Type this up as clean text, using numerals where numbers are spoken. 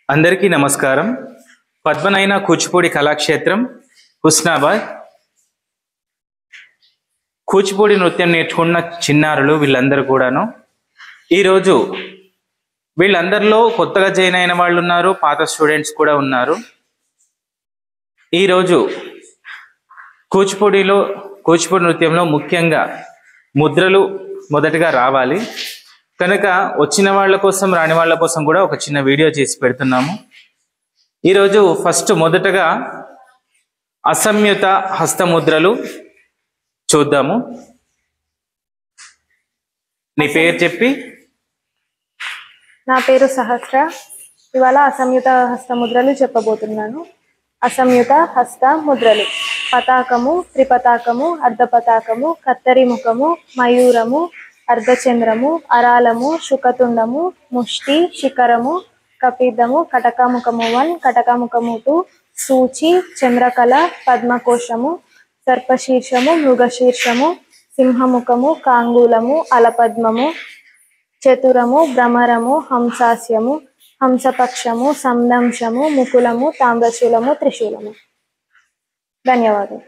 అందరికీ నమస్కారం. పద్మనయన కూచిపూడి కళాక్షేత్రం హుస్నాబాద్. కూచిపూడి నృత్యం నేర్చుకున్న చిన్నారులు వీళ్ళందరూ కూడాను ఈరోజు వీళ్ళందరిలో కొత్తగా జాయిన్ అయిన వాళ్ళు ఉన్నారు, పాత స్టూడెంట్స్ కూడా ఉన్నారు. ఈరోజు కూచిపూడి నృత్యంలో ముఖ్యంగా ముద్రలు మొదటగా రావాలి కనుక వచ్చిన వాళ్ళ కోసం రాని వాళ్ళ కోసం కూడా ఒక చిన్న వీడియో చేసి పెడుతున్నాము. ఈరోజు మొదటగా అసంయుత హస్తముద్రలు చూద్దాము. నీ పేరు చెప్పి. నా పేరు సహస్ర. ఇవాళ అసంయుత హస్తముద్రలు చెప్పబోతున్నాను. అసంయుత హస్త ముద్రలు: పతాకము, త్రిపతాకము, అర్ధపతాకము, కత్తరి ముఖము, మయూరము, అర్ధచంద్రము, అరాలము, శుకతుండము, ముష్టి, శిఖరము, కపిదము, కటకముఖము 1, కటకముఖము 2, సూచి, చంద్రకళ, పద్మకోశము, సర్పశీర్షము, మృగశీర్షము, సింహముఖము, కాంగూలము, అలపద్మము, చతురము, భ్రమరము, హంసాస్యము, హంసపక్షము, సందంశము, ముకులము, తామ్రశూలము, త్రిశూలము. ధన్యవాదాలు.